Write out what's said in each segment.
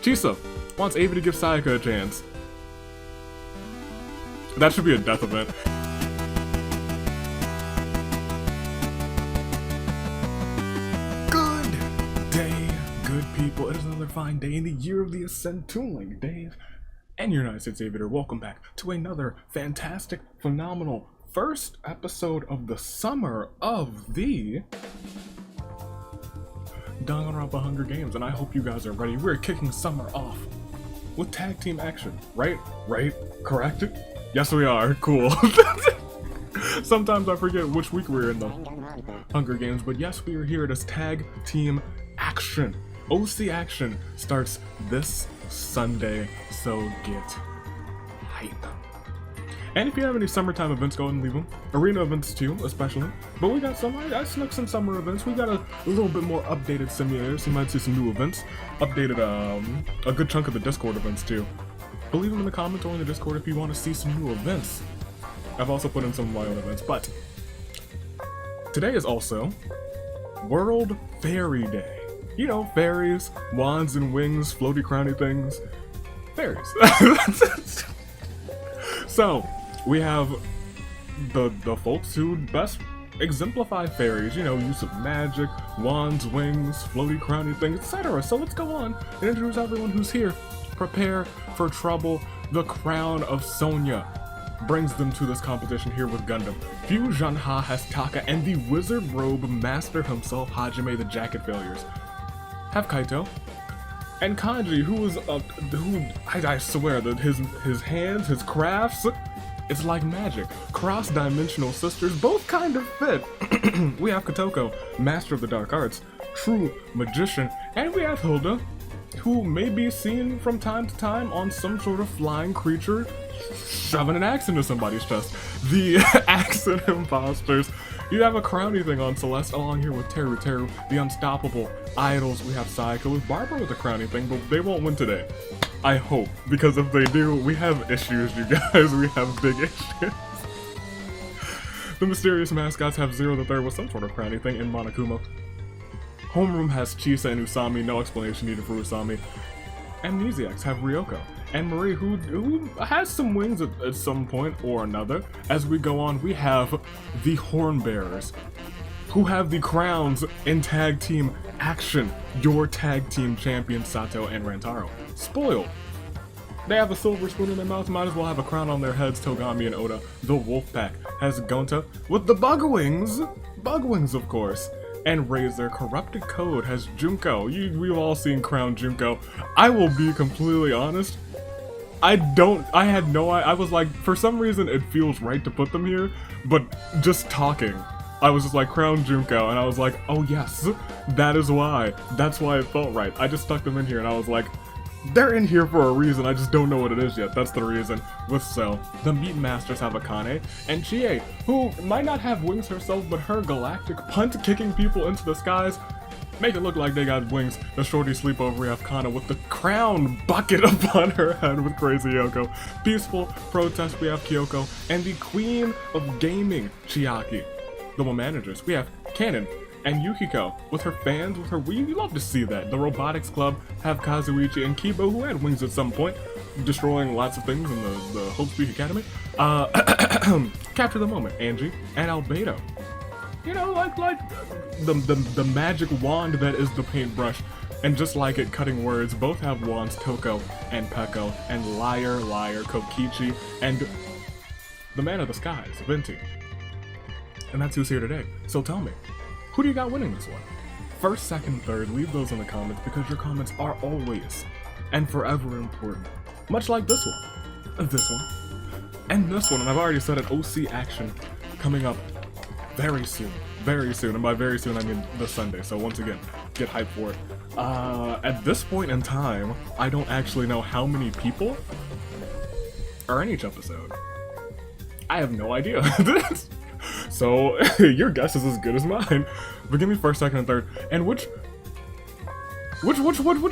Chisa wants Avi to give Sayaka a chance. That should be a death event. Good day, good people. It is another fine day in the year of the Ascend Toon Link Dave and your United States Aviator. Welcome back to another fantastic, phenomenal first episode of the summer of the Danganronpa Hunger Games, and I hope you guys are ready. We're kicking summer off with tag team action, right? Correct? Yes, we are. Cool. Sometimes I forget which week we're in the Hunger Games, but yes, we are here. It is tag team action. OC action starts this Sunday, so get hype. And if you have any summertime events, go ahead and leave them. Arena events too, especially. But we got some, I snuck some summer events. We got a little bit more updated simulators. You might see some new events. Updated a good chunk of the Discord events too. But leave them in the comments or in the Discord if you want to see some new events. I've also put in some of my own events, but today is also World Fairy Day. You know, fairies, wands and wings, floaty crowny things. Fairies. So, we have the folks who best exemplify fairies, you know, use of magic, wands, wings, floaty crowny things, etc. So let's go on and introduce everyone who's here. Prepare for trouble. The Crown of Sonia brings them to this competition here with Gundam. Fu Zhanha has Taka, and the Wizard Robe Master himself, Hajime the Jacket Failures, have Kaito. And Kanji, I swear that his hands, his crafts, it's like magic. Cross-dimensional sisters, both kind of fit. We have Kotoko, Master of the Dark Arts, true magician, and we have Hilda, who may be seen from time to time on some sort of flying creature shoving an axe into somebody's chest. The accent imposters. You have a Crowny thing on Celeste along here with Teru, the Unstoppable Idols. We have Sayaka with Barbara with the Crowny thing, but they won't win today. I hope, because if they do, we have issues, you guys. We have big issues. The mysterious mascots have Zero the Third with some sort of Crowny thing in Monokuma. Homeroom has Chisa and Usami, no explanation needed for Usami. Amnesiacs have Ryoko and Marie, who has some wings at some point or another. As we go on, we have the Horn Bearers, who have the crowns in tag team action. Your tag team champions, Sato and Rantaro. Spoiled. They have a silver spoon in their mouth, might as well have a crown on their heads, Togami and Oda. The Wolfpack has Gonta with the Bug Wings of course. And Razor Corrupted Code has Junko. We've all seen Crown Junko. I will be completely honest, I was like, for some reason it feels right to put them here, but just talking, I was just like, Crown Junko, and I was like, oh yes, that is why. That's why it felt right. I just stuck them in here, and I was like, they're in here for a reason, I just don't know what it is yet. That's the reason. With So, the Meat Masters have Akane, and Chie, who might not have wings herself, but her galactic punt kicking people into the skies make it look like they got wings. The Shorty Sleepover, we have Kana with the crown bucket upon her head with Crazy Yoko. Peaceful Protest, we have Kyoko, and the Queen of Gaming, Chiaki. The Womanagers, we have Kanon and Yukiko with her fans, with her wings. You love to see that. The Robotics Club have Kazuichi and Kibo, who had wings at some point, destroying lots of things in the Hope Speak Academy. Capture the Moment, Angie and Albedo. You know, like the magic wand that is the paintbrush, and just like it, cutting words. Both have wands, Toko and Peko, and Liar, Kokichi, and the Man of the Skies, Venti. And that's who's here today. So tell me, who do you got winning this one? First, second, third, leave those in the comments, because your comments are always and forever important. Much like this one, and this one, and I've already said it, OC action coming up very soon, and by very soon I mean this Sunday, so once again, get hyped for it. At this point in time, I don't actually know how many people are in each episode. I have no idea. So, your guess is as good as mine. But give me first, second, and third. And which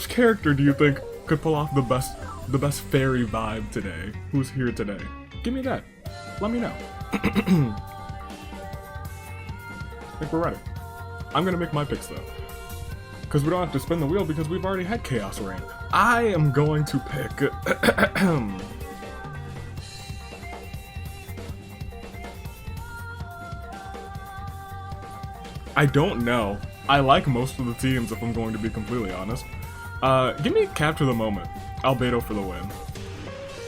character do you think could pull off the best fairy vibe today? Who's here today? Give me that. Let me know. I think we're ready. I'm gonna make my picks though. because we don't have to spin the wheel because we've already had Chaos Rain. I am going to pick... I don't know. I like most of the teams, if I'm going to be completely honest. Give me Capture the Moment. Albedo for the win.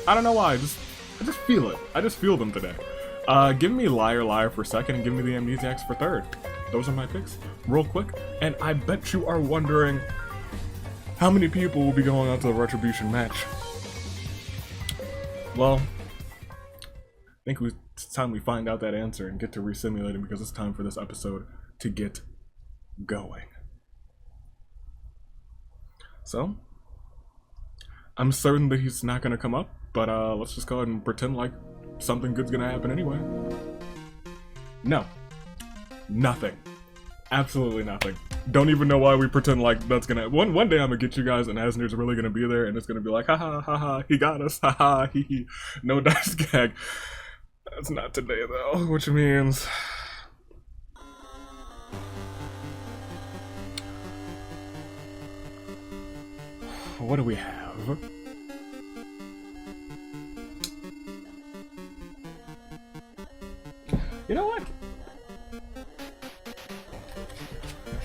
I don't know why, I just feel it. I just feel them today. Give me Liar Liar for second, and give me the Amnesiacs for third. Those are my picks, real quick. And I bet you are wondering how many people will be going out to the Retribution match. Well, I think it's time we find out that answer and get to resimulating, because it's time for this episode to get going. So, I'm certain that he's not gonna come up, but let's just go ahead and pretend like something good's gonna happen anyway. No. Nothing. Absolutely nothing. Don't even know why we pretend like that's gonna... One day I'm gonna get you guys and Asner's really gonna be there and it's gonna be like, haha, haha, he got us, haha, hee hee. No dice gag. That's not today though, which means... What do we have? You know what?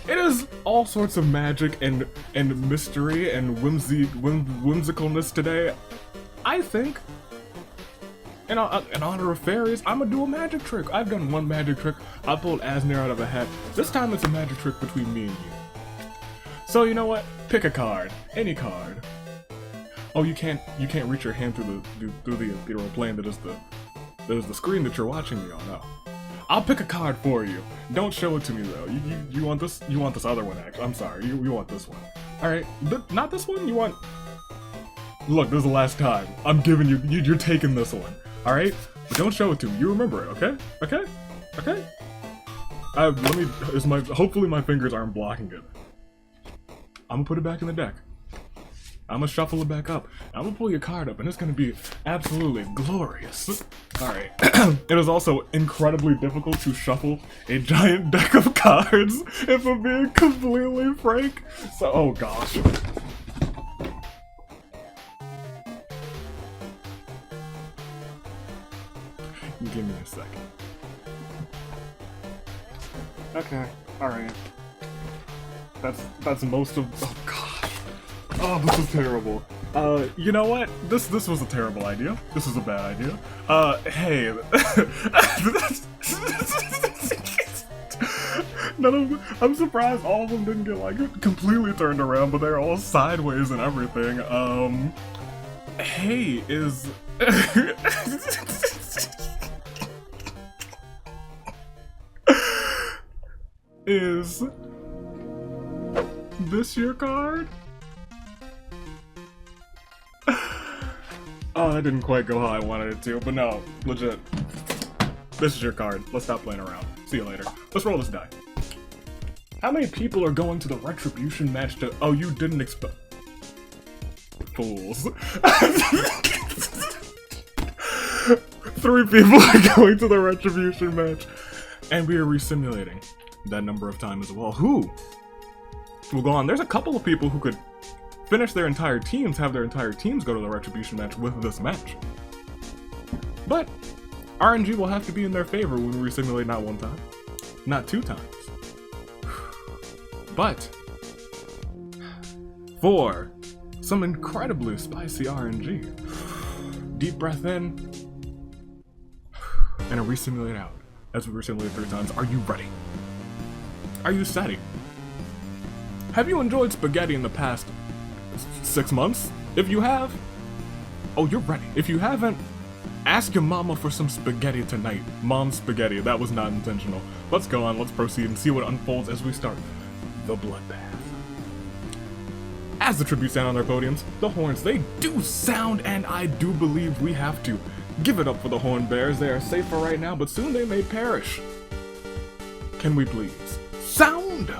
It is all sorts of magic and mystery and whimsicalness today. I think, in honor of fairies, I'm gonna do a magic trick. I've done one magic trick. I pulled Asner out of a hat. This time it's a magic trick between me and you. So you know what? Pick a card. Any card. Oh, you can't reach your hand through the ethereal plane that is the screen that you're watching me on. No. I'll pick a card for you. Don't show it to me though. You want this? You want this other one? Actually, I'm sorry. You want this one. All right, not this one. You want? Look, this is the last time. I'm giving you. You're taking this one. All right, but don't show it to me. You remember it, okay? Okay? Okay? Let me. Hopefully my fingers aren't blocking it. I'm gonna put it back in the deck. I'm gonna shuffle it back up. I'm gonna pull your card up, and it's gonna be absolutely glorious. Alright. It is also incredibly difficult to shuffle a giant deck of cards, if I'm being completely frank. So, oh gosh. Give me a second. Okay, alright. That's most of... Oh gosh. Oh, this is terrible. You know what? This was a terrible idea. This is a bad idea. Hey. None of them, I'm surprised all of them didn't get, like, completely turned around, but they're all sideways and everything. Hey, is... Is... this your card? Oh, that didn't quite go how I wanted it to, but no, legit. This is your card. Let's stop playing around. See you later. Let's roll this die. How many people are going to the Retribution match to... Oh, you didn't expect... Fools. 3 people are going to the Retribution match. And we are resimulating that number of time as well. Who will go on? There's a couple of people who could finish their entire teams, have their entire teams go to the Retribution match with this match. But RNG will have to be in their favor when we resimulate not 1 time, not 2 times. But for some incredibly spicy RNG, deep breath in and a resimulate out. As we resimulate 3 times, are you ready? Are you steady? Have you enjoyed spaghetti in the past 6 months? If you have, oh, you're ready. If you haven't, ask your mama for some spaghetti tonight. Mom's spaghetti, that was not intentional. Let's go on, let's proceed and see what unfolds as we start the bloodbath. As the tributes sound on their podiums, the horns, they do sound, and I do believe we have to give it up for the horn bears. They are safe for right now, but soon they may perish. Can we please sound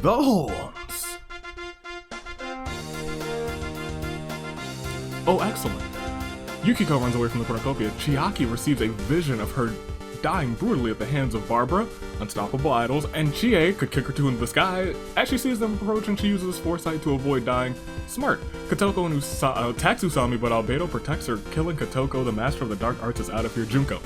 the horns? Oh, excellent. Yukiko runs away from the cornucopia. Chiaki receives a vision of her dying brutally at the hands of Barbara, Unstoppable Idols, and Chie could kick her two into the sky. As she sees them approaching, she uses foresight to avoid dying. Smart. Kotoko attacks Usami, but Albedo protects her, killing Kotoko. The master of the dark arts is out of here. Junko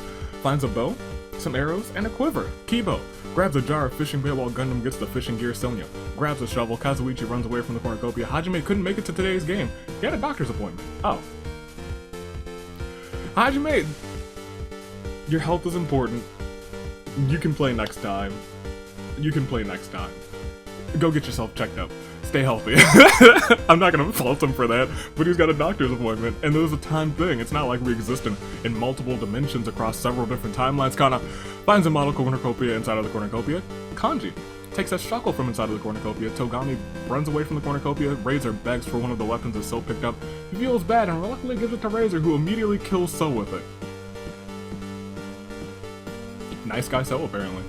finds a bow, some arrows, and a quiver. Kibo grabs a jar of fishing bait while Gundam gets the fishing gear. Sonia grabs a shovel. Kazuichi runs away from the cornucopia. Hajime couldn't make it to today's game. He had a doctor's appointment. Oh. Hajime, your health is important. You can play next time. You can play next time. Go get yourself checked out. Stay healthy. I'm not gonna fault him for that, but he's got a doctor's appointment, and there's a time thing. It's not like we exist in multiple dimensions across several different timelines. Kana finds a model cornucopia inside of the cornucopia. Kanji takes a shackle from inside of the cornucopia. Togami runs away from the cornucopia. Razor begs for one of the weapons that So picked up. He feels bad and reluctantly gives it to Razor, who immediately kills So with it. Nice guy So, apparently.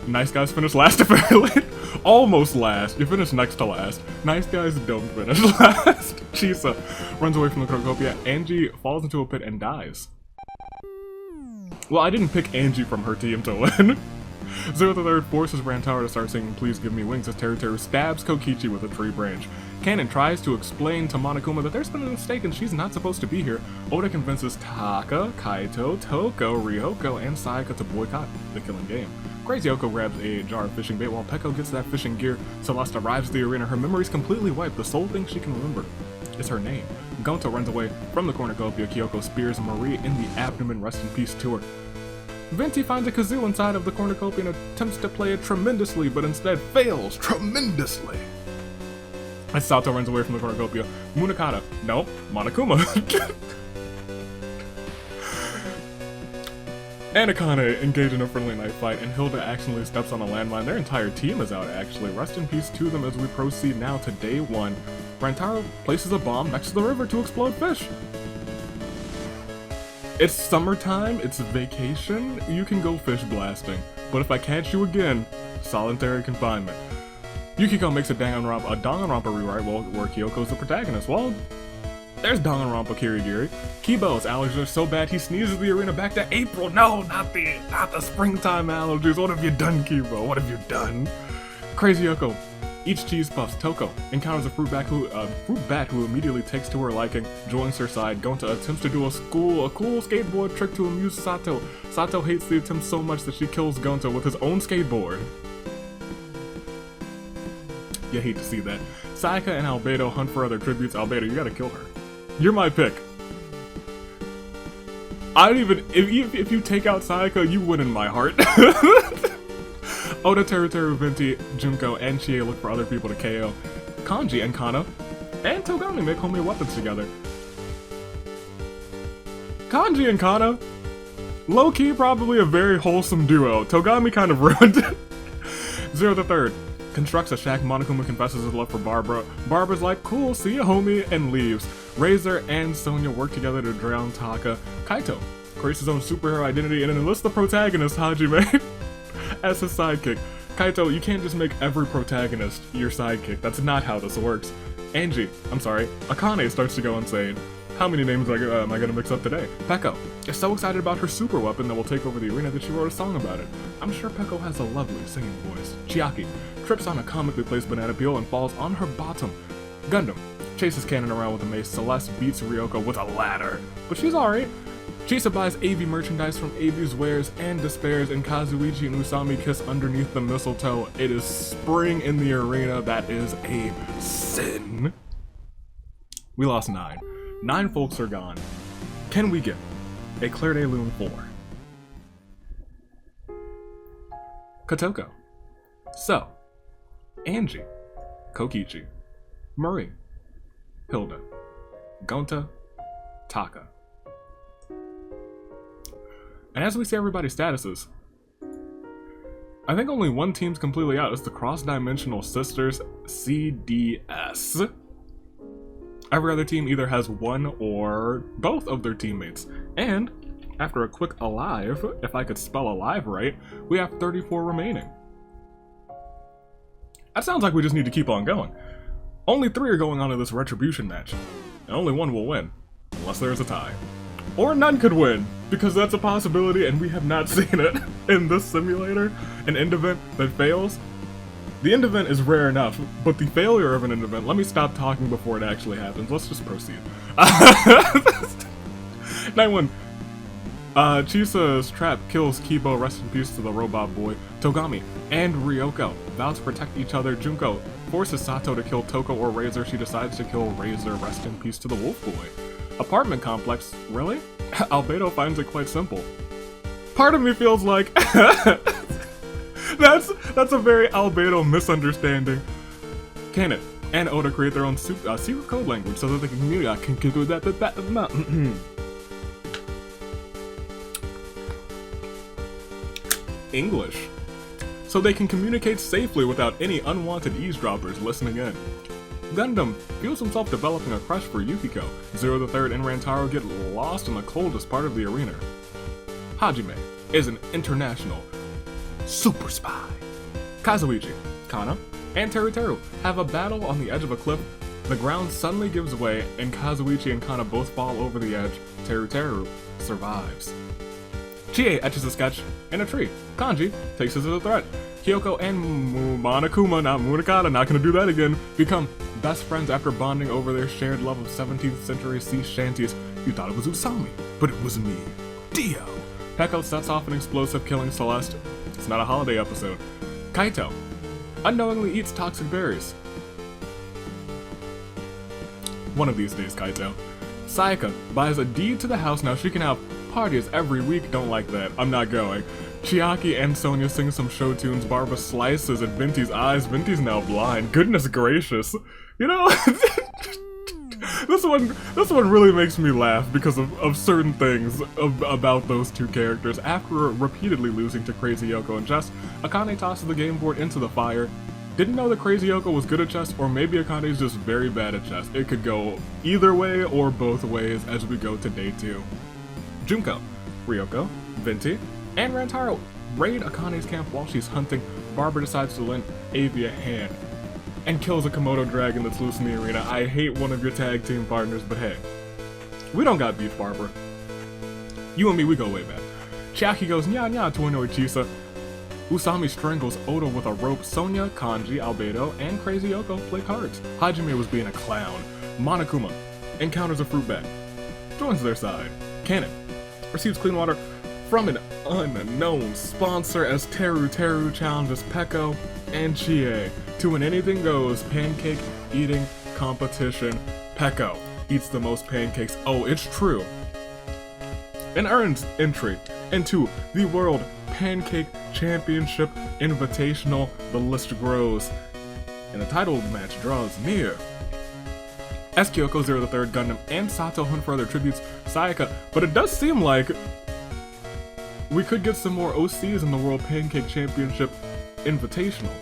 Nice guys finish last, apparently. Almost last. You finish next to last. Nice guys don't finish last. Chisa runs away from the cornucopia. Angie falls into a pit and dies. Well, I didn't pick Angie from her team to win. Zero the Third forces Rantower to start singing Please Give Me Wings as Teru stabs Kokichi with a tree branch. Cannon tries to explain to Monokuma that there's been a mistake and she's not supposed to be here. Oda convinces Taka, Kaito, Toko, Ryoko, and Sayaka to boycott the killing game. Crazy Oko grabs a jar of fishing bait while Peko gets that fishing gear. Celeste arrives at the arena, her memory's completely wiped. The sole thing she can remember is her name. Gonto runs away from the cornucopia. Kyoko spears Marie in the abdomen. Rest in peace to her. Venti finds a kazoo inside of the cornucopia and attempts to play it tremendously, but instead fails tremendously. As Sato runs away from the cornucopia, Munakata, no, Monokuma. and Akane engage in a friendly knife fight, and Hilda accidentally steps on a landmine. Their entire team is out, actually. Rest in peace to them as we proceed now to day 1. Rantaro places a bomb next to the river to explode fish. It's summertime, it's vacation, you can go fish blasting. But if I catch you again, solitary confinement. Yukiko makes a Danganronpa rewrite where Kyoko's the protagonist. Well, there's Danganronpa Kirigiri. Kibo's allergies are so bad he sneezes the arena back to April. No, not the springtime allergies. What have you done, Kibo? What have you done? Crazy Yoko eats cheese puffs. Toko encounters a fruit bat who immediately takes to her liking, joins her side. Gonta attempts to do a cool skateboard trick to amuse Sato. Sato hates the attempt so much that she kills Gonta with his own skateboard. You hate to see that. Sayaka and Albedo hunt for other tributes. Albedo, you gotta kill her. You're my pick. I don't even, if you take out Sayaka, you win in my heart. Oda, Teru, Venti, Junko, and Chie look for other people to KO. Kanji and Kana and Togami make homemade weapons together. Kanji and Kana, low-key probably a very wholesome duo. Togami kind of ruined it. Zero the Third constructs a shack. Monokuma confesses his love for Barbara. Barbara's like, cool, see ya homie, and leaves. Razor and Sonia work together to drown Taka. Kaito creates his own superhero identity and enlists the protagonist, Hajime, as his sidekick. Kaito, you can't just make every protagonist your sidekick. That's not how this works. Akane starts to go insane. How many names am I gonna mix up today? Peko is so excited about her super weapon that will take over the arena that she wrote a song about it. I'm sure Peko has a lovely singing voice. Chiaki trips on a comically placed banana peel and falls on her bottom. Gundam chases Cannon around with a mace. Celeste beats Ryoko with a ladder, but she's alright. Chisa buys AV merchandise from AV's wares and despairs, and Kazuichi and Usami kiss underneath the mistletoe. It is spring in the arena. That is a sin. We lost 9. 9 folks are gone. Can we get a Claire de Lune 4? Kotoko, So, Angie, Kokichi, Marie, Hilda, Gonta, Taka. And as we see everybody's statuses, I think only one team's completely out. It's the Cross-Dimensional Sisters, CDS. Every other team either has one or both of their teammates. And after a quick alive, if I could spell alive right, we have 34 remaining. That sounds like we just need to keep on going. Only 3 are going on to this retribution match, and only one will win, unless there's a tie. or none could win, because that's a possibility and we have not seen it in this simulator. An end event that fails. The end event is rare enough, but the failure of an end event, let me stop talking before it actually happens. Let's just proceed. 9-1. Chisa's trap kills Kibo, rest in peace to the robot boy. Togami and Ryoko vow to protect each other. Junko forces Sato to kill Toko or Razor. She decides to kill Razor, rest in peace to the wolf boy. Apartment complex, really? Albedo finds it quite simple. Part of me feels like that's a very Albedo misunderstanding. Canon and Oda create their own secret code language so that they can communicate. English. So they can communicate safely without any unwanted eavesdroppers listening in. Gundam feels himself developing a crush for Yukiko. Zero the Third and Rantaro get lost in the coldest part of the arena. Hajime is an international super spy. Kazuichi, Kana, and Teruteru have a battle on the edge of a cliff. The ground suddenly gives way, and Kazuichi and Kana both fall over the edge. Teruteru survives. Chie etches a sketch in a tree. Kanji takes it as a threat. Kyoko and Monokuma, not Munakata, not gonna do that again, become best friends after bonding over their shared love of 17th century sea shanties. You thought it was Usami, but it was me, Dio. Peko sets off an explosive, killing Celeste. It's not a holiday episode. Kaito unknowingly eats toxic berries. One of these days, Kaito. Sayaka buys a deed to the house. Now she can have parties every week. Don't like that. I'm not going. Chiaki and Sonia sing some show tunes. Barbara slices at Venti's eyes. Venti's now blind. Goodness gracious. You know, this one really makes me laugh because of certain things about those two characters. After repeatedly losing to Crazy Yoko in chess, Akane tosses the game board into the fire. Didn't know that Crazy Yoko was good at chess, or maybe Akane's just very bad at chess. It could go either way or both ways as we go to day 2. Junko, Ryoko, Venti, and Rantaro raid Akane's camp while she's hunting. Barbara decides to lend Avi a hand and kills a Komodo dragon that's loose in the arena. I hate one of your tag team partners, but hey, we don't got beef, Barbara. You and me, we go way back. Chiaki goes nya nya to annoy Chisa. Usami strangles Oda with a rope. Sonia, Kanji, Albedo, and Crazy Yoko play cards. Hajime was being a clown. Monokuma encounters a fruit bat, joins their side. Canon receives clean water from an unknown sponsor as Teru challenges Peko and Chie to an anything goes pancake eating competition. Peko eats the most pancakes. Oh, it's true. And earns entry into the World Pancake Championship Invitational. The list grows, and the title match draws near. As Kyoko, Zero the Third, Gundam, and Sato hunt for other tributes, Sayaka, but it does seem like we could get some more OCs in the World Pancake Championship Invitational.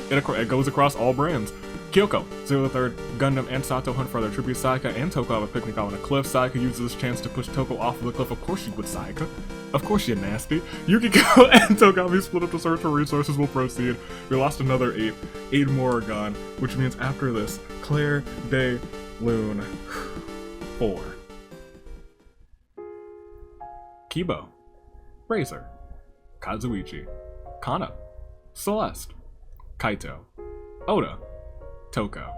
It goes across all brands. Kyoko, Zero the Third, Gundam, and Sato hunt for other tributes. Sayaka and Toko have a picnic out on a cliff. Sayaka uses this chance to push Toko off of the cliff. Of course you would, Sayaka. Of course you're nasty. Yukiko and Togami split up to search for resources. Will proceed. We lost another 8. 8 more are gone, which means after this, Claire de Lune 4. Kibo, Razor, Kazuichi, Kana, Celeste, Kaito, Oda, Toko.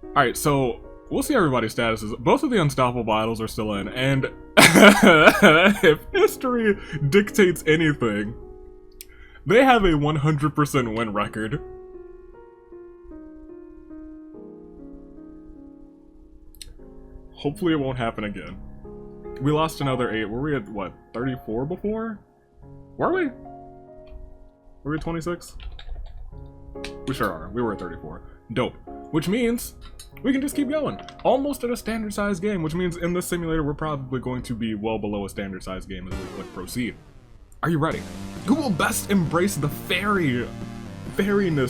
Alright, so we'll see everybody's statuses. Both of the Unstoppable Idols are still in, and if history dictates anything, they have a 100% win record. Hopefully it won't happen again. We lost another 8. Were we at, what, 34 before? Were we? Were we at 26? We sure are. We were at 34. Dope. Which means we can just keep going. Almost at a standard size game, which means in this simulator we're probably going to be well below a standard size game as we click proceed. Are you ready? Who will best embrace the fairiness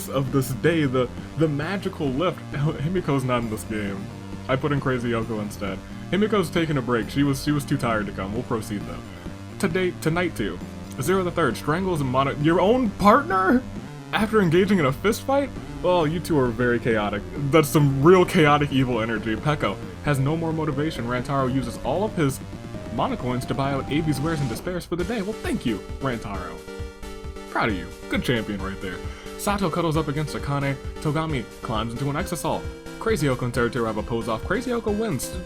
of this day, the magical lift? Himiko's not in this game. I put in Crazy Yoko instead. Himiko's taking a break. She was too tired to come. We'll proceed though. Tonight too. Zero the Third strangles your own partner? After engaging in a fist fight? Well, you two are very chaotic. That's some real chaotic evil energy. Peko has no more motivation. Rantaro uses all of his monocoins to buy out Avi's wares and despairs for the day. Well, thank you, Rantaro. Proud of you. Good champion right there. Sato cuddles up against Akane. Togami climbs into an Exasol. Crazy Oko and Teruteru have a pose off. Crazy Oko wins.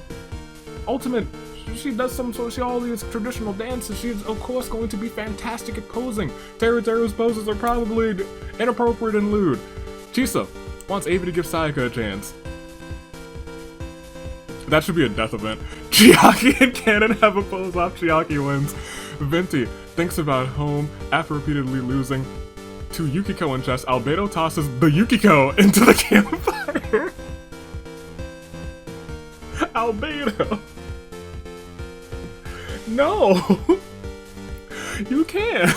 Ultimate, she does all these traditional dances. She's of course going to be fantastic at posing. Teruteru's poses are probably inappropriate and lewd. Chisa wants Avi to give Sayaka a chance. That should be a death event. Chiaki and Cannon have a pose off. Chiaki wins. Venti thinks about home after repeatedly losing to Yukiko in chess. Albedo tosses the Yukiko into the campfire. Albedo. No. You can't.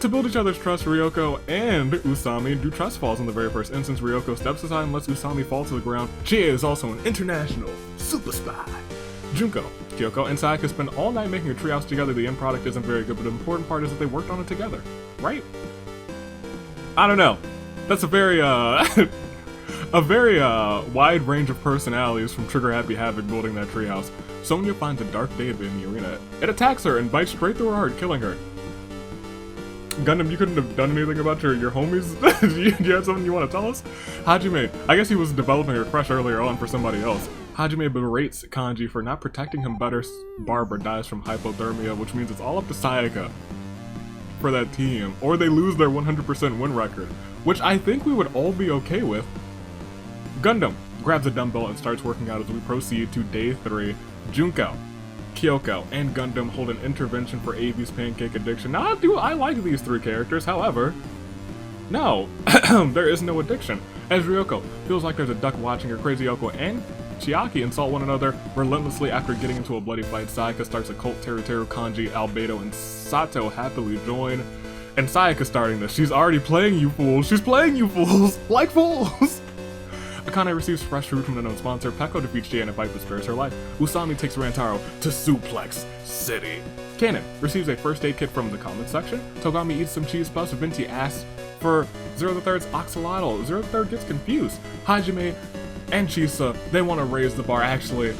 To build each other's trust, Ryoko and Usami do trust falls in the very first instance. Ryoko steps aside and lets Usami fall to the ground. Chie is also an international super spy. Junko, Kyoko, and Sayaka spend all night making a treehouse together. The end product isn't very good, but the important part is that they worked on it together, right? I don't know. That's a very, wide range of personalities from Trigger Happy Havoc building that treehouse. Sonya finds a dark David in the arena. It attacks her and bites straight through her heart, killing her. Gundam, you couldn't have done anything about your homies? Do you have something you want to tell us? Hajime, I guess he was developing a crush earlier on for somebody else. Hajime berates Kanji for not protecting him better. Barbara dies from hypothermia, which means it's all up to Sayaka for that team. Or they lose their 100% win record, which I think we would all be okay with. Gundam grabs a dumbbell and starts working out as we proceed to day 3. Junko, Kyoko, and Gundam hold an intervention for Avi's pancake addiction. Now, I like these 3 characters, however, no, there is no addiction. As Ryoko feels like there's a duck watching her, Crazy Oko and Chiaki insult one another relentlessly after getting into a bloody fight. Sayaka starts a cult. Teruteru, Kanji, Albedo, and Sato happily join. And Sayaka starting this. She's already playing you fools. She's playing you fools! Like fools! Akane receives fresh food from the known sponsor. Peko defeats Jay in a fight that spares her life. Usami takes Rantaro to Suplex City. Cannon receives a first aid kit from the comment section. Togami eats some cheese puffs. Venti asks for Zero the Third's Oxalotl. Zero the Third gets confused. Hajime and Chisa, they want to raise the bar. Actually,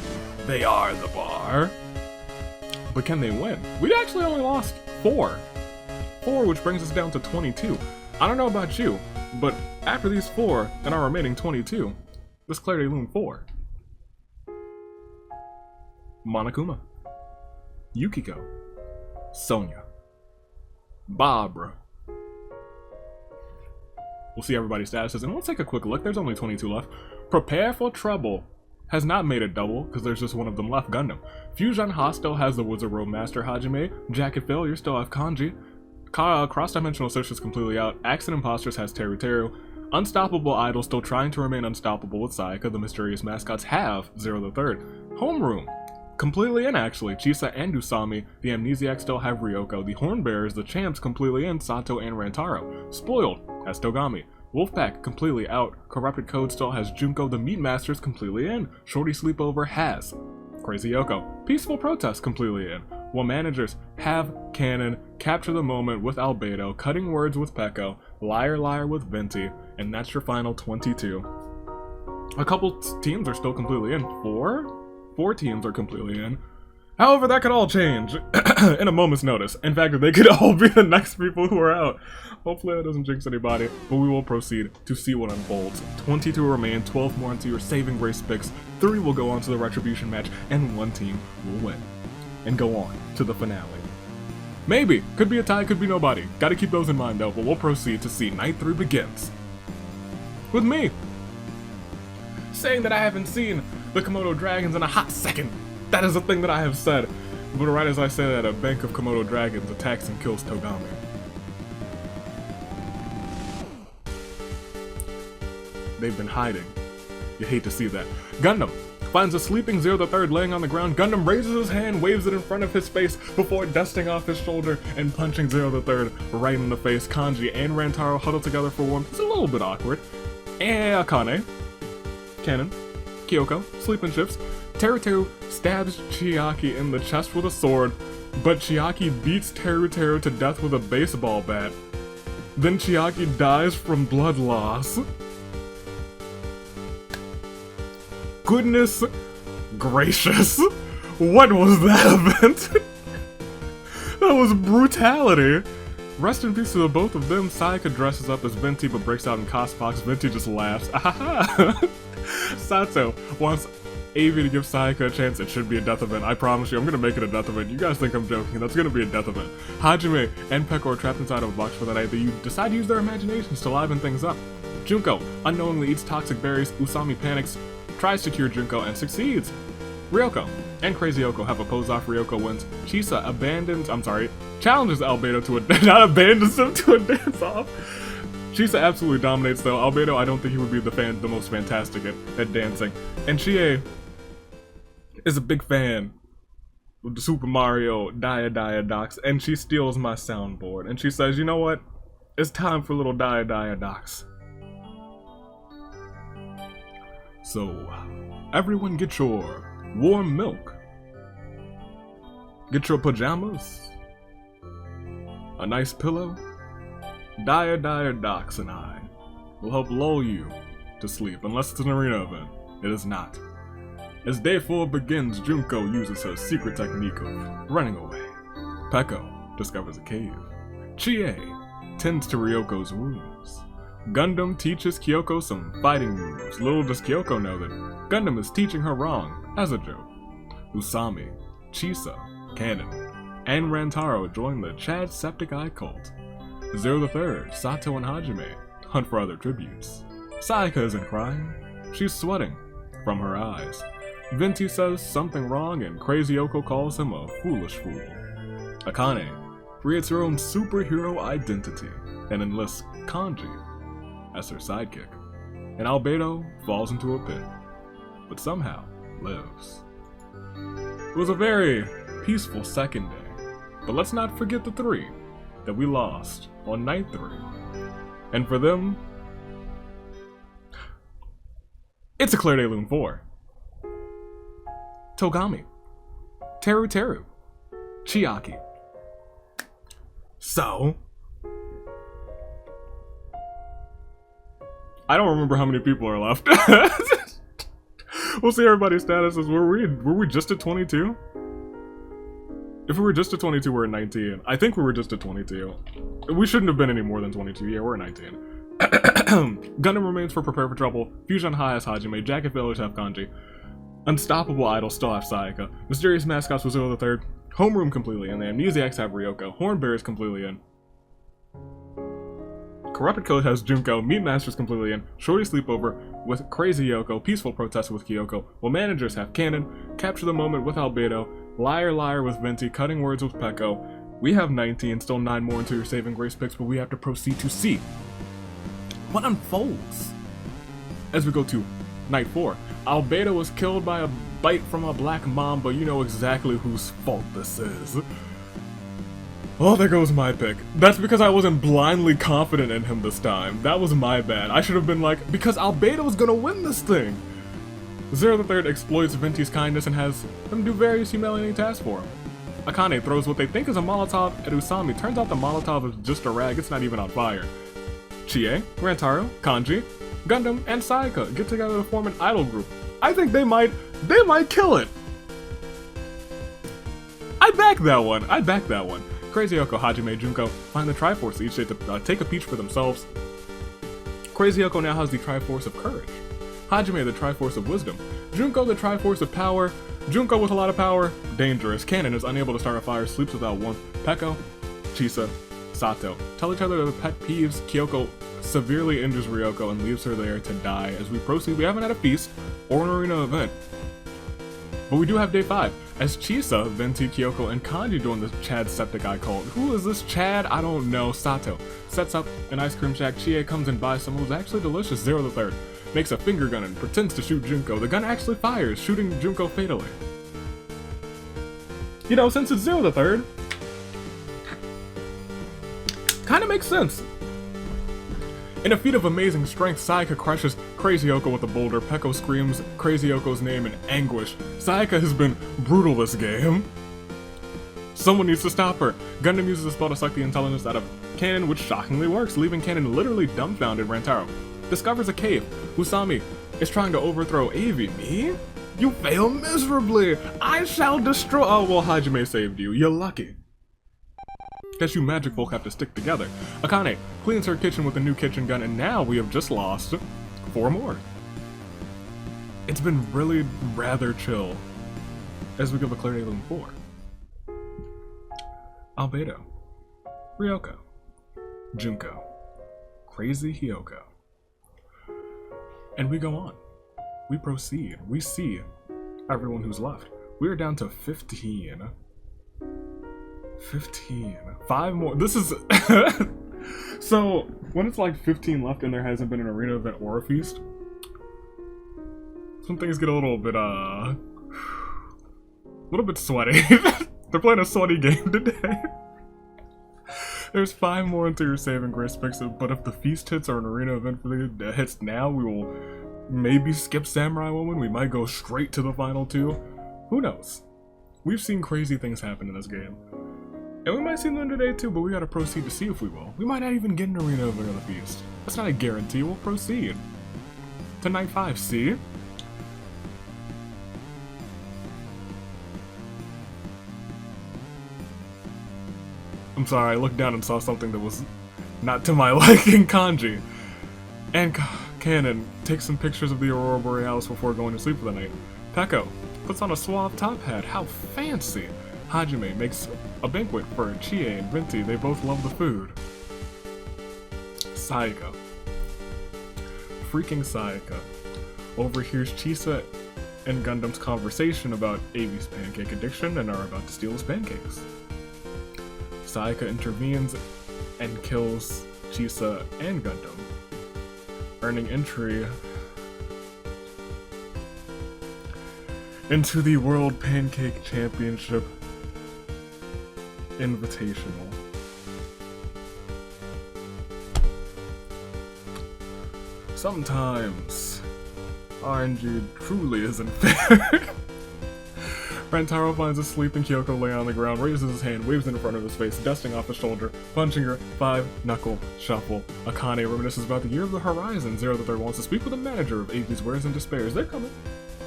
they are the bar. But can they win? We actually only lost 4. 4, which brings us down to 22. I don't know about you, but after these 4 and our remaining 22, this Clarity Loom 4. Monokuma, Yukiko, Sonya, Barbara. We'll see everybody's statuses, and we'll take a quick look. There's only 22 left. Prepare for Trouble has not made it double, because there's just one of them left. Gundam. Fusion Ha still has the Wizard Robe Master. Hajime. Jacket Failure still have Kanji. Cross-Dimensional Search is completely out. Accident Imposters has Teruteru. Unstoppable Idols still trying to remain unstoppable with Sayaka. The Mysterious Mascots have Zero the Third. Homeroom. Completely in, actually. Chisa and Usami. The Amnesiacs still have Ryoko. The Hornbearers, the Champs, completely in. Sato and Rantaro. Spoiled has Togami. Wolfpack completely out. Corrupted Code still has Junko. The Meat Masters completely in. Shorty Sleepover has Crazy Yoko. Peaceful Protest completely in. While managers have Cannon, Capture the Moment with Albedo, Cutting Words with Peko, Liar Liar with Venti, and that's your final 22. A couple teams are still completely in. 4 teams are completely in. However, that could all change in a moment's notice. In fact, they could all be the next people who are out. Hopefully that doesn't jinx anybody, but we will proceed to see what unfolds. 22 remain, 12 more into your saving grace picks, 3 will go on to the retribution match, and 1 team will win and go on to the finale. Maybe, could be a tie, could be nobody. Gotta keep those in mind though, but we'll proceed to see Night 3 begins. With me saying that I haven't seen the Komodo dragons in a hot second. That is a thing that I have said. But right as I say that, a bank of Komodo dragons attacks and kills Togami. They've been hiding. You hate to see that. Gundam finds a sleeping Zero the Third laying on the ground. Gundam raises his hand, waves it in front of his face before dusting off his shoulder and punching Zero the Third right in the face. Kanji and Rantaro huddle together for warmth. It's a little bit awkward. And Akane, Cannon, Kyoko, sleeping shifts. Teruteru stabs Chiaki in the chest with a sword, but Chiaki beats Teruteru to death with a baseball bat. Then Chiaki dies from blood loss. Goodness gracious. What was that event? That was brutality. Rest in peace to the both of them. Sayaka dresses up as Venti but breaks out in Cospox. Venti just laughs. Ahaha. Sato wants Avi to give Sayaka a chance. It should be a death event. I promise you, I'm gonna make it a death event. You guys think I'm joking. That's gonna be a death event. Hajime and Peko are trapped inside of a box for the night. They decide to use their imaginations to liven things up. Junko unknowingly eats toxic berries. Usami panics, tries to cure Junko, and succeeds. Ryoko and Crazy Yoko have a pose off. Ryoko wins. Chisa challenges Albedo to not abandons him to a dance off. Chisa absolutely dominates though. Albedo, I don't think he would be the most fantastic at dancing. And Chie is a big fan of the Super Mario Dia Docs, and she steals my soundboard. And she says, you know what? It's time for little Dia Docs. So, everyone get your warm milk. Get your pajamas. A nice pillow. Dia Docs and I will help lull you to sleep, unless it's an arena event. It is not. As day 4 begins, Junko uses her secret technique of running away. Peko discovers a cave. Chie tends to Ryoko's wounds. Gundam teaches Kyoko some fighting moves. Little does Kyoko know that Gundam is teaching her wrong as a joke. Usami, Chisa, Kanon, and Rantaro join the Jacksepticeye cult. Zero the Third, Sato, and Hajime hunt for other tributes. Sayaka isn't crying. She's sweating from her eyes. Venti says something wrong and Crazy Yoko calls him a foolish fool. Akane creates her own superhero identity and enlists Kanji as her sidekick. And Albedo falls into a pit, but somehow lives. It was a very peaceful second day, but let's not forget the 3 that we lost on night 3. And for them, it's a Clear Day Loon 4. Togami, Teru, Chiaki. So, I don't remember how many people are left. We'll see everybody's statuses. Were we just at 22? If we were just at 22, we're at 19. I think we were just at 22. We shouldn't have been any more than 22. Yeah, we're at 19. Gundam remains for Prepare for Trouble. Fusion High has Hajime. Jacket Village have Kanji. Unstoppable Idols still have Sayaka. Mysterious Mascots was Zero the Third. Homeroom completely in. The Amnesiacs have Ryoko. Hornbear is completely in. Corrupted Code has Junko. Meat Masters completely in. Shorty Sleepover with Crazy Yoko. Peaceful Protest with Kyoko. While Managers have Kanon. Capture the Moment with Albedo. Liar with Venti. Cutting Words with Peko. We have 19. Still 9 more into your saving grace picks, but we have to proceed to see what unfolds as we go to night 4. Albedo was killed by a bite from a black mamba. You know exactly whose fault this is. Oh, there goes my pick. That's because I wasn't blindly confident in him this time. That was my bad. I should have been like, because Albedo's gonna win this thing. Zero the Third exploits Venti's kindness and has him do various humiliating tasks for him. Akane throws what they think is a Molotov at Usami. Turns out the Molotov is just a rag. It's not even on fire. Chie, Rantaro, Kanji, Gundam, and Sayaka get together to form an idol group. I think they might kill it. I back that one. Crazy Yoko, Hajime, Junko find the Triforce each day to take a peach for themselves. Crazy Yoko now has the Triforce of Courage. Hajime the Triforce of Wisdom. Junko the Triforce of Power. Junko with a lot of power, dangerous. Kanon is unable to start a fire, sleeps without warmth. Peko, Chisa, Sato tell each other their pet peeves. Kyoko severely injures Ryoko and leaves her there to die. As we proceed, we haven't had a feast or an arena event, but we do have day 5. As Chisa, Venti, Kyoko, and Kanji join the Jacksepticeye cult. Who is this Chad? I don't know. Sato sets up an ice cream shack. Chie comes and buys some. It was actually delicious. Zero the Third makes a finger gun and pretends to shoot Junko. The gun actually fires, shooting Junko fatally. You know, since it's Zero the Third, kinda makes sense. In a feat of amazing strength, Sayaka crushes Crazy Yoko with a boulder. Peko screams Crazy Yoko's name in anguish. Sayaka has been brutal this game. Someone needs to stop her. Gundam uses a spell to suck the intelligence out of Cannon, which shockingly works, leaving Cannon literally dumbfounded. Rantaro discovers a cave. Usami is trying to overthrow Avi. Me? You fail miserably! I shall destroy— oh, well, Hajime saved you. You're lucky. Guess you magic folk have to stick together. Akane cleans her kitchen with a new kitchen gun, and now we have just lost 4 more. It's been really rather chill as we give a Clear Alien 4. Albedo, Ryoko, Junko, Crazy Hyoko. And we go on. We proceed. We see everyone who's left. We are down to 15. 15. 5 more. This is... So, when it's like 15 left and there hasn't been an arena event or a feast, some things get a little bit sweaty. They're playing a sweaty game today. There's 5 more until your saving grace picks it, but if the feast hits or an arena event for the hits now, we will maybe skip Samurai Woman. We might go straight to the final 2. Who knows? We've seen crazy things happen in this game. And we might see them today too, but we gotta proceed to see if we will. We might not even get an arena event or the feast. That's not a guarantee. We'll proceed to night 5, see? I'm sorry, I looked down and saw something that was not to my liking. Kanji and Cannon take some pictures of the Aurora Borealis before going to sleep for the night. Peko puts on a suave top hat. How fancy! Hajime makes a banquet for Chie and Venti. They both love the food. Sayaka. Freaking Sayaka overhears Chisa and Gundam's conversation about Avi's pancake addiction and are about to steal his pancakes. Sayaka intervenes and kills Chisa and Gundam, earning entry into the World Pancake Championship Invitational. Sometimes RNG truly isn't fair. Rantaro finds a sleeping Kyoko laying on the ground, raises his hand, waves in front of his face, dusting off his shoulder, punching her, 5-knuckle shuffle. Akane reminisces about the Year of the Horizon. Zero the Third wants to speak with the manager of Avi's Wares and Despairs. They're coming.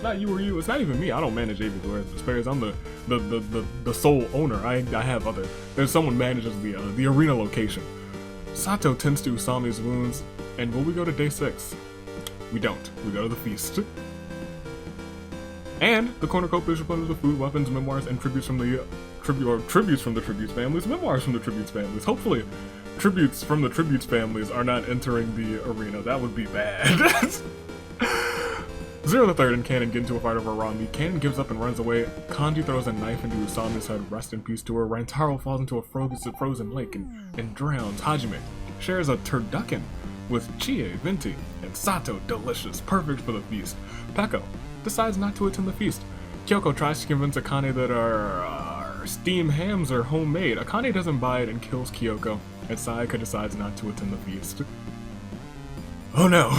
Not you or you. It's not even me. I don't manage Avi's Wares and Despairs. I'm the sole owner. I have other. There's someone manages the arena location. Sato tends to Usami's wounds, and will we go to day 6? We don't. We go to the feast. And the cornucopia is replenished with food, weapons, memoirs, and tributes from the tributes from the tributes families, memoirs from the tributes families. Hopefully, tributes from the tributes families are not entering the arena. That would be bad. Zero the Third and Cannon get into a fight over raw meat. Cannon gives up and runs away. Kanji throws a knife into Usami's head. Rest in peace to her. Rantaro falls into a frozen lake and drowns. Hajime shares a turducken with Chie, Venti, and Sato. Delicious, perfect for the feast. Peko decides not to attend the feast. Kyoko tries to convince Akane that our steamed hams are homemade. Akane doesn't buy it and kills Kyoko, and Sayaka decides not to attend the feast. Oh no!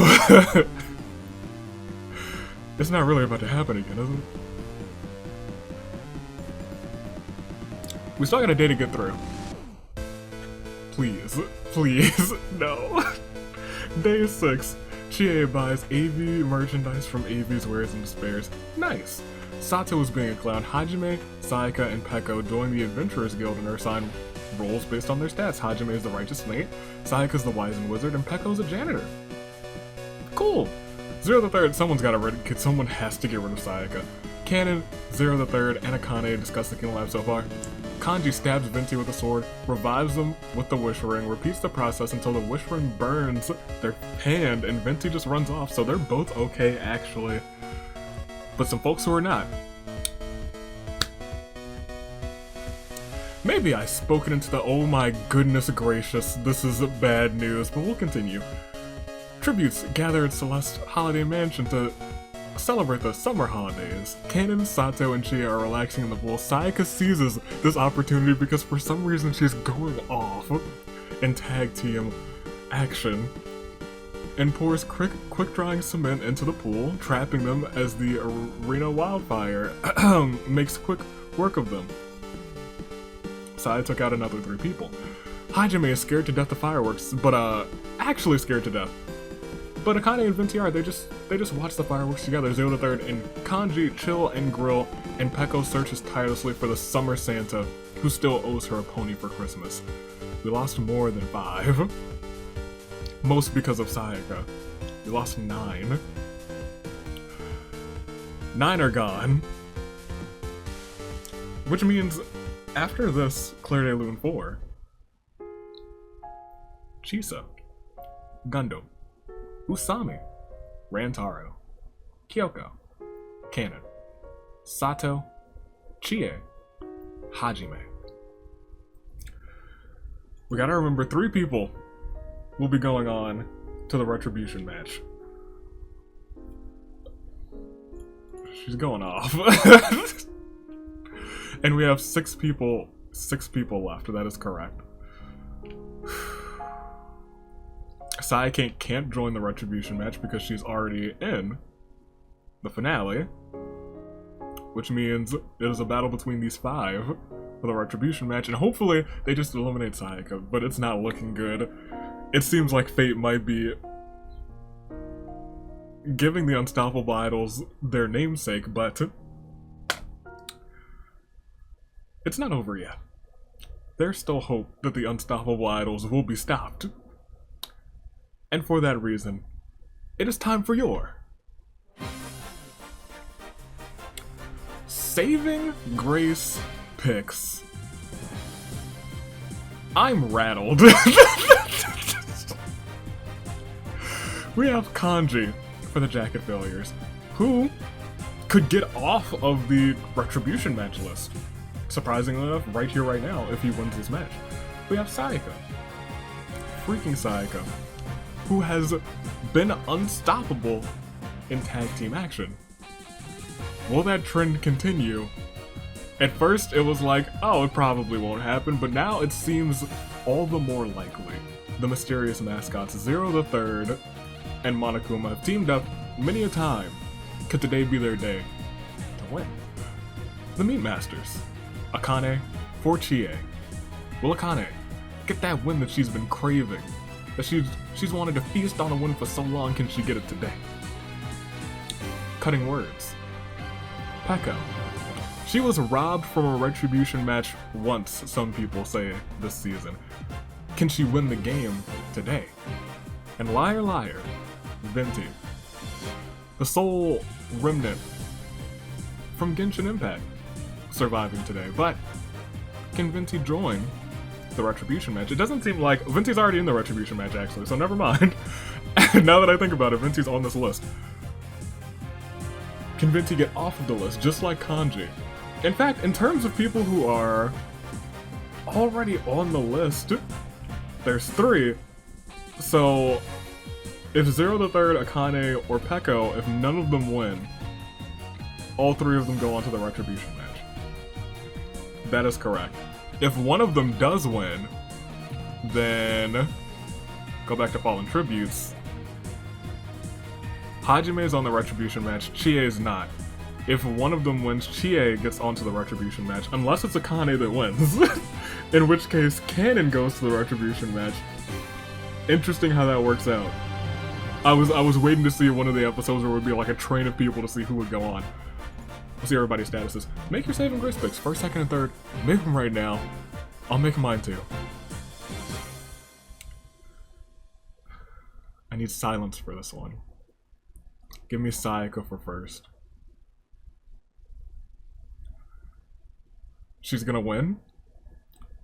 It's not really about to happen again, is it? We still got a day to get through. Please, please, no. Day 6. Chie buys AV merchandise from Avi's Wares and Despairs. Nice. Sato is being a clown. Hajime, Sayaka, and Peko join the Adventurers Guild and are assigned roles based on their stats. Hajime is the righteous knight, Sayaka's the wise wizard, and Peko's a janitor. Cool. Zero the Third, someone has to get rid of Sayaka. Cannon, Zero the Third, and Akane discuss the Kill Lab so far. Kanji stabs Venti with a sword, revives them with the wish ring, repeats the process until the wish ring burns their hand, and Venti just runs off, so they're both okay, actually. But some folks who are not. Maybe I spoken into the oh my goodness gracious, this is bad news, but we'll continue. Tributes gather at Celeste Holiday Mansion to celebrate the summer holidays. Cannon, Sato, and Chie are relaxing in the pool. Sayaka seizes this opportunity because for some reason she's going off in tag team action and pours quick drying cement into the pool, trapping them as the arena wildfire makes quick work of them. Saya took out another 3 people. Hajime is scared to death of fireworks, but actually scared to death. But Akane and Venti are, they just watch the fireworks together. 0 to 3rd, and Kanji chill and grill, and Peko searches tirelessly for the summer Santa who still owes her a pony for Christmas. We lost more than 5. Most because of Sayaka. We lost 9. 9 are gone. Which means after this, Claire de Lune 4. Chisa. Gundam. Usami, Rantaro, Kyoko, Kanon, Sato, Chie, Hajime. We gotta remember 3 people will be going on to the Retribution match. She's going off. And we have 6 people left, that is correct. Sayaka can't join the Retribution match because she's already in the finale, which means it is a battle between these 5 for the Retribution match, and hopefully they just eliminate Sayaka, but it's not looking good. It seems like fate might be giving the Unstoppable Idols their namesake, but it's not over yet. There's still hope that the Unstoppable Idols will be stopped. And for that reason, it is time for your Saving Grace picks. I'm rattled. We have Kanji for the Jacket Failures, who could get off of the Retribution match list. Surprisingly enough, right here, right now, if he wins this match. We have Sayaka. Freaking Sayaka, who has been unstoppable in tag team action. Will that trend continue? At first it was like, oh, it probably won't happen, but now it seems all the more likely. The mysterious mascots 0 the 3rd and Monokuma have teamed up many a time. Could today be their day to win? The Meat Masters. Akane for Chie. Will Akane get that win that she's been craving? That she's wanted to feast on a win for so long, can she get it today? Cutting words. Peko. She was robbed from a Retribution match once, some people say, this season. Can she win the game today? And Liar Liar. Venti. The sole remnant from Genshin Impact surviving today, but can Venti join the Retribution match? It doesn't seem like Venti's already in the Retribution match, actually, so never mind. Now that I think about it, Venti's on this list. Can Venti get off of the list, just like Kanji? In fact, in terms of people who are already on the list, there's 3. So, if 0 the 3rd, Akane, or Peko, if none of them win, all 3 of them go on to the Retribution match. That is correct. If one of them does win, then go back to Fallen Tributes. Hajime is on the Retribution match, Chie is not. If one of them wins, Chie gets onto the Retribution match, unless it's Akane that wins. In which case, Kanon goes to the Retribution match. Interesting how that works out. I was waiting to see one of the episodes where it would be like a train of people to see who would go on. We'll see everybody's statuses. Make your saving grace picks, 1st, 2nd, and 3rd. Make them right now. I'll make mine too. I need silence for this one. Give me Sayaka for 1st. She's gonna win,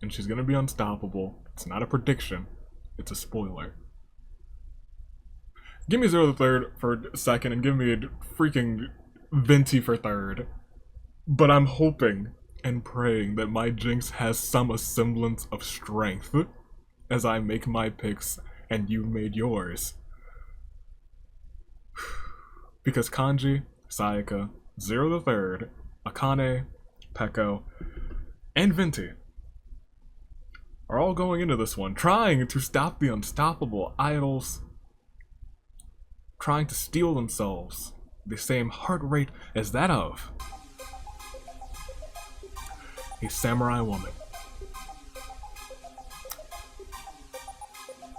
and she's gonna be unstoppable. It's not a prediction, it's a spoiler. Give me 0 the 3rd for 2nd, and give me a freaking Venti for 3rd. But I'm hoping and praying that my jinx has some semblance of strength as I make my picks and you made yours. Because Kanji, Sayaka, 0 the 3rd, Akane, Peko, and Venti are all going into this one, trying to stop the Unstoppable Idols, trying to steal themselves the same heart rate as that of a samurai woman.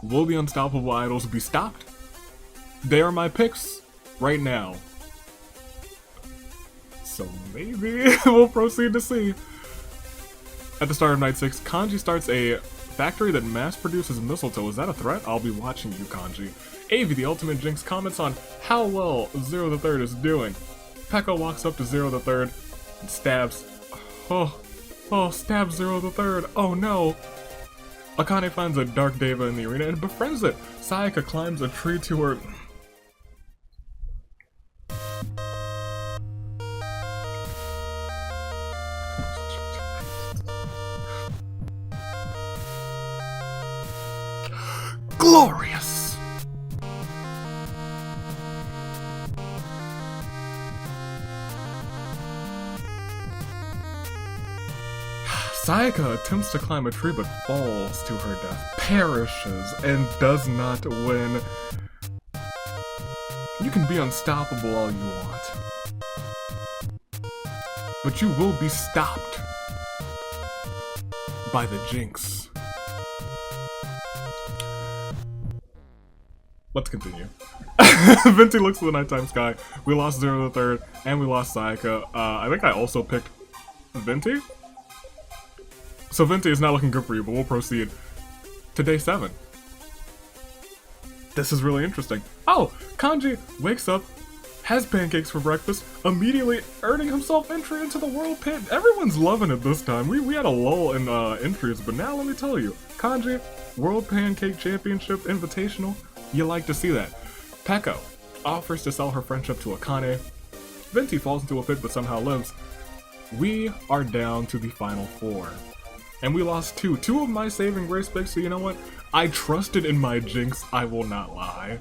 Will the Unstoppable Idols be stopped? They are my picks right now. So maybe we'll proceed to see. At the start of Night 6, Kanji starts a factory that mass produces mistletoe. Is that a threat? I'll be watching you, Kanji. Avi, the ultimate Jinx, comments on how well Zero the Third is doing. Pekka walks up to Zero the Third and stabs. Stabs Zero the Third. Oh no. Akane finds a Dark Deva in the arena and befriends it. Sayaka climbs a tree to her. Glorious! Sayaka attempts to climb a tree but falls to her death, perishes, and does not win. You can be unstoppable all you want, but you will be stopped by the Jinx. Let's continue. Venti looks to the nighttime sky. We lost Zero the Third, and we lost Sayaka. I think I also picked Venti? So Venti is not looking good for you, but we'll proceed to day 7. This is really interesting. Oh, Kanji wakes up, has pancakes for breakfast, immediately earning himself entry into the World Pan. Everyone's loving it this time. We had a lull in entries, but now let me tell you, Kanji, World Pancake Championship Invitational, you like to see that. Peko offers to sell her friendship to Akane. Venti falls into a pit but somehow lives. We are down to the final 4. And we lost 2 of my saving grace picks, so you know what? I trusted in my Jinx, I will not lie.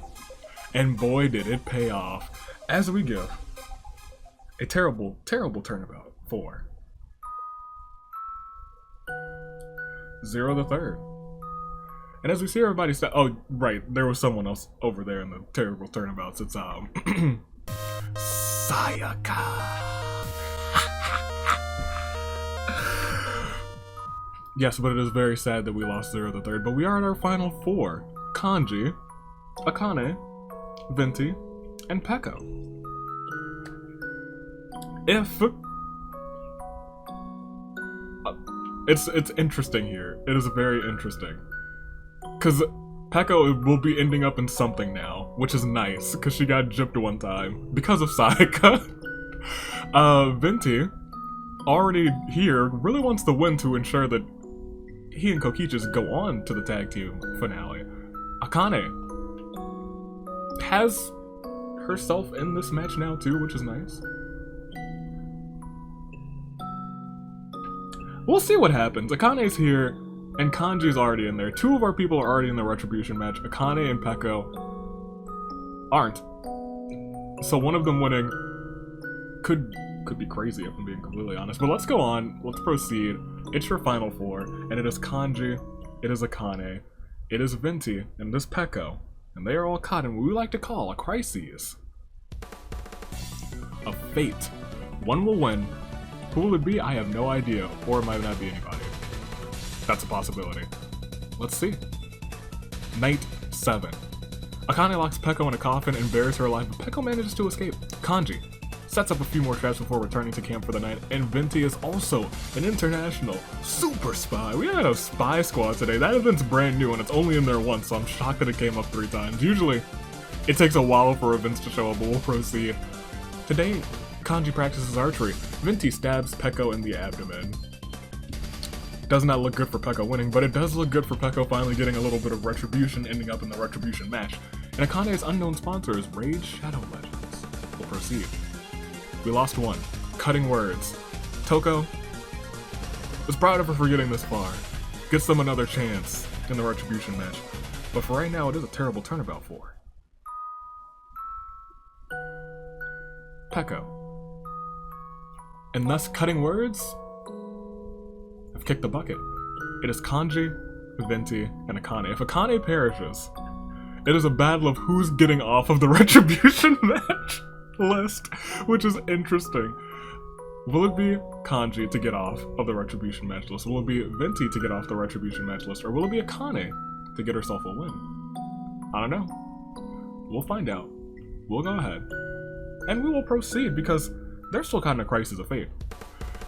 And boy did it pay off. As we give a terrible, terrible turnabout for Zero the Third. And as we see everybody oh, right, there was someone else over there in the terrible turnabouts. It's, Sayaka. Yes, but it is very sad that we lost Zero the Third, but we are at our final 4. Kanji, Akane, Venti, and Peko. If... it's interesting here. It is very interesting. Because Peko will be ending up in something now, which is nice, because she got gypped one time, because of Sayaka. Venti, already here, really wants the win to ensure that he and Kokichis go on to the tag team finale. Akane has herself in this match now too, which is nice. We'll see what happens. Akane's here, and Kanji's already in there. 2 of our people are already in the Retribution match. Akane and Peko aren't. So one of them winning could be crazy if I'm being completely honest. But let's go on. Let's proceed. It's your final 4, and it is Kanji, it is Akane, it is Venti, and it is Peko. And they are all caught in what we like to call a crisis. A fate. One will win. Who will it be? I have no idea. Or it might not be anybody. That's a possibility. Let's see. Night 7. Akane locks Peko in a coffin and buries her alive, but Peko manages to escape. Kanji sets up a few more traps before returning to camp for the night, and Venti is also an international super spy. We had a spy squad today. That event's brand new and it's only in there once, so I'm shocked that it came up 3 times. Usually, it takes a while for events to show up, but we'll proceed. Today, Kanji practices archery. Venti stabs Peko in the abdomen. Does not look good for Peko winning, but it does look good for Peko finally getting a little bit of retribution, ending up in the Retribution match. And Akane's unknown sponsor is Rage Shadow Legends. We'll proceed. We lost 1. Cutting words. Toko is proud of her for getting this far. Gets them another chance in the Retribution match. But for right now, it is a terrible turnabout for Peko. And thus, cutting words have kicked the bucket. It is Kanji, Venti, and Akane. If Akane perishes, it is a battle of who's getting off of the Retribution match list, which is interesting. Will it be Kanji to get off of the Retribution match list? Will it be Venti to get off the Retribution match list? Or will it be Akane to get herself a win? I don't know. We'll find out. We'll go ahead. And we will proceed because they're still kind of Crisis of Fate.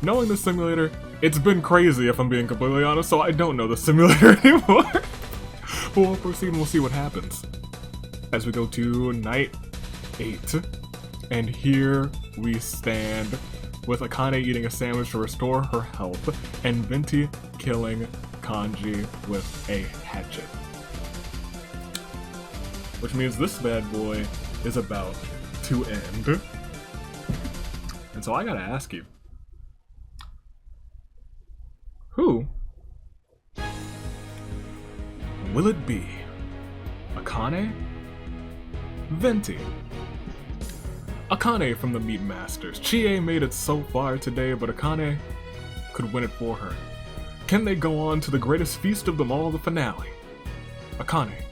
Knowing the simulator, it's been crazy if I'm being completely honest, so I don't know the simulator anymore. But we'll proceed and we'll see what happens. As we go to night 8. And here we stand with Akane eating a sandwich to restore her health, and Venti killing Kanji with a hatchet. Which means this bad boy is about to end. And so I gotta ask you, who will it be? Akane? Venti? Akane from the Meat Masters. Chie made it so far today, but Akane could win it for her. Can they go on to the greatest feast of them all, the finale? Akane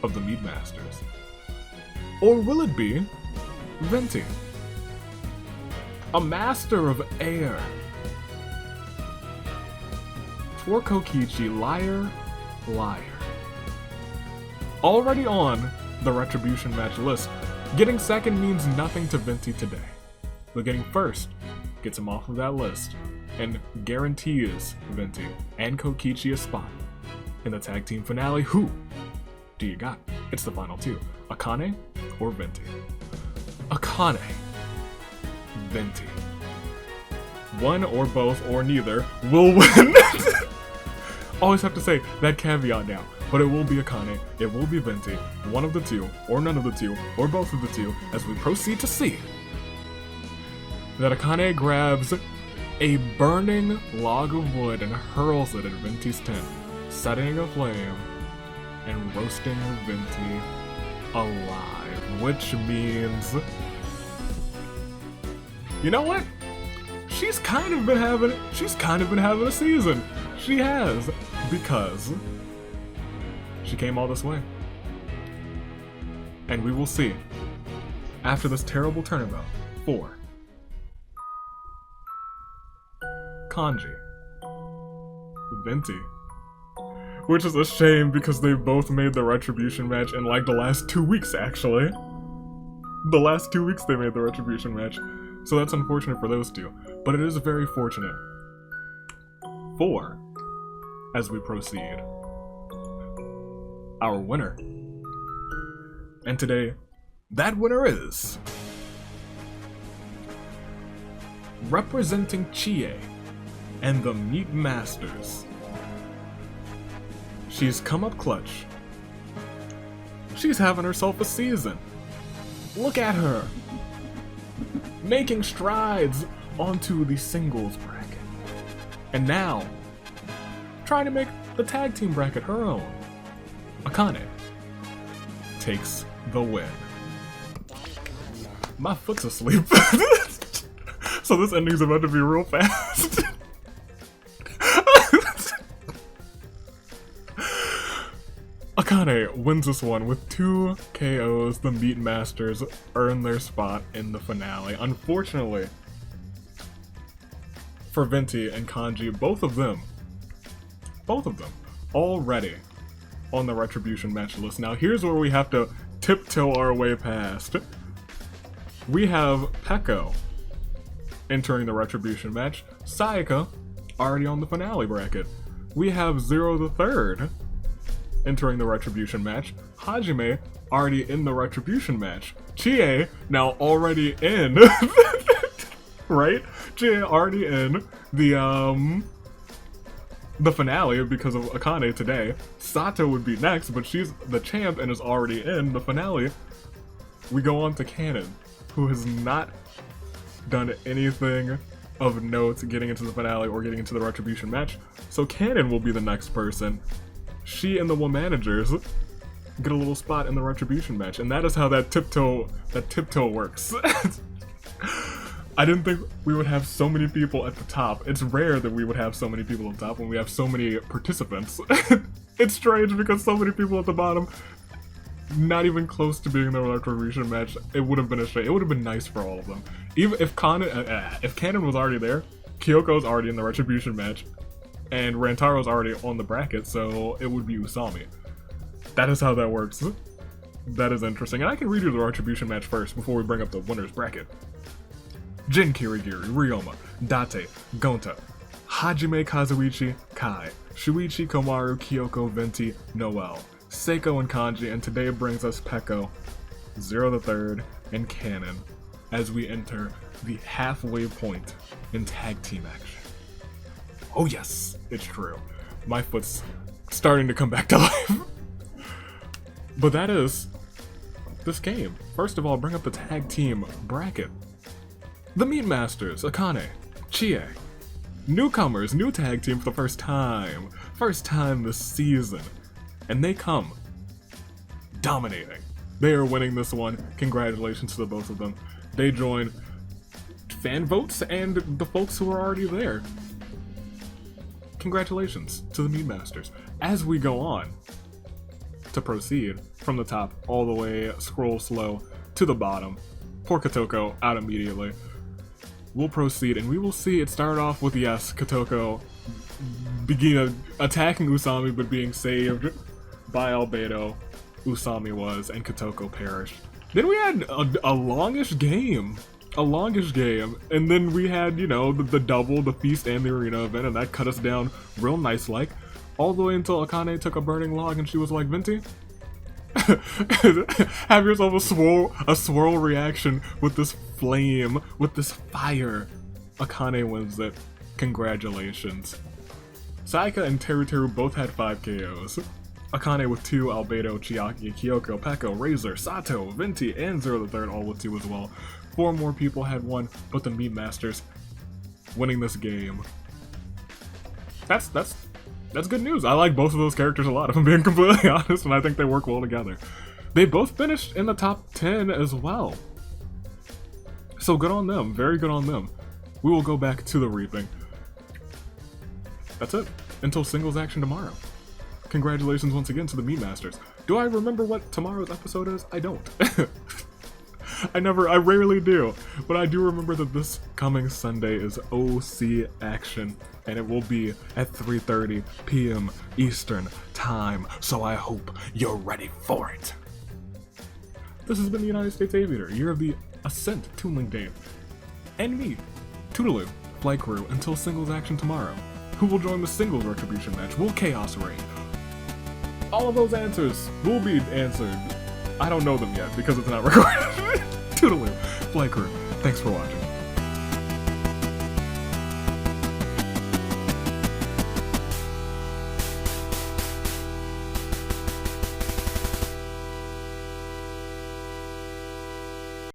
of the Meat Masters. Or will it be Venti? A master of air. For Kokichi, liar, liar. Already on the Retribution match list, getting second means nothing to Venti today. But getting first gets him off of that list and guarantees Venti and Kokichi a spot in the tag team finale. Who do you got? It's the final two. Akane or Venti? Akane. Venti. One or both or neither will win. Always have to say that caveat now. But it will be Akane, it will be Venti, one of the two, or none of the two, or both of the two, as we proceed to see that Akane grabs a burning log of wood and hurls it at Venti's tent, setting a flame and roasting Venti alive, which means, you know what? She's kind of been having a season. She has, because she came all this way. And we will see, after this terrible turnabout, for Kanji, Venti. Which is a shame because they both made the Retribution match in like the last 2 weeks, actually. The last 2 weeks they made the Retribution match. So that's unfortunate for those two. But it is very fortunate for, as we proceed, our winner. And today, that winner is, representing Chie and the Meat Masters. She's come up clutch. She's having herself a season. Look at her, making strides onto the singles bracket. And now, trying to make the tag team bracket her own. Akane takes the win. My foot's asleep. So this ending's about to be real fast. Akane wins this one with 2 KOs. The Meat Masters earn their spot in the finale. Unfortunately for Venti and Kanji, both of them already on the Retribution match list. Now here's where we have to tiptoe our way past. We have Peko entering the Retribution match. Sayaka already on the finale bracket. We have Zero the Third entering the Retribution match. Hajime already in the Retribution match. Chie now already in right? Chie already in the finale because of Akane today. Sato would be next, but she's the champ and is already in the finale. We go on to Kanon, who has not done anything of note getting into the finale or getting into the Retribution match. So Kanon will be the next person. She and the One Managers get a little spot in the Retribution match, and that is how that tiptoe works. I didn't think we would have so many people at the top. It's rare that we would have so many people at the top when we have so many participants. It's strange because so many people at the bottom, not even close to being in the Retribution match. It would have been a shame. It would have been nice for all of them. Even if Kanon was already there, Kyoko's already in the Retribution match, and Rantaro's already on the bracket, so it would be Usami. That is how that works. That is interesting. And I can read you the retribution match first before we bring up the winner's bracket. Jin Kirigiri, Ryoma, Date, Gonta, Hajime Kazuichi, Kai, Shuichi Komaru, Kyoko, Venti, Noel, Seiko and Kanji, and today brings us Peko, Zero the Third, and Canon as we enter the halfway point in tag team action. Oh yes, it's true. My foot's starting to come back to life. But that is this game. First of all, bring up the tag team bracket. The Meat Masters, Akane, Chie. Newcomers, new tag team for the first time. First time this season. And they come dominating. They are winning this one. Congratulations to the both of them. They join fan votes and the folks who are already there. Congratulations to the Meat Masters. As we go on to proceed from the top all the way, scroll slow to the bottom. Poor Kotoko out immediately. We'll proceed and we will see it start off with, yes, Kotoko begin attacking Usami but being saved by Albedo. Usami was, and Kotoko perished. Then we had a longish game. And then we had, you know, the double, the feast, and the arena event, and that cut us down real nice like. All the way until Akane took a burning log and she was like, Venti, have yourself a swirl reaction with this flame, with this fire. Akane wins it. Congratulations. Saika and Teruteru both had 5 KOs. Akane with 2, Albedo, Chiaki, Kyoko, Peko, Razor, Sato, Venti, and Zero the Third all with 2 as well. 4 more people had 1, but the Meat Masters winning this game. That's good news. I like both of those characters a lot, if I'm being completely honest, and I think they work well together. They both finished in the top 10 as well. So good on them. Very good on them. We will go back to the reaping. That's it. Until singles action tomorrow. Congratulations once again to the Meat Masters. Do I remember what tomorrow's episode is? I don't. I rarely do, but I do remember that this coming Sunday is OC action, and it will be at 3:30 p.m. Eastern Time, so I hope you're ready for it. This has been the United States Aviator, year of the Ascent Toonling Dame, and me, Toodaloo, Flight Crew, until singles action tomorrow. Who will join the singles retribution match? Will Chaos reign? All of those answers will be answered. I don't know them yet because it's not recorded. Toodaloo, Flight Crew, thanks for watching.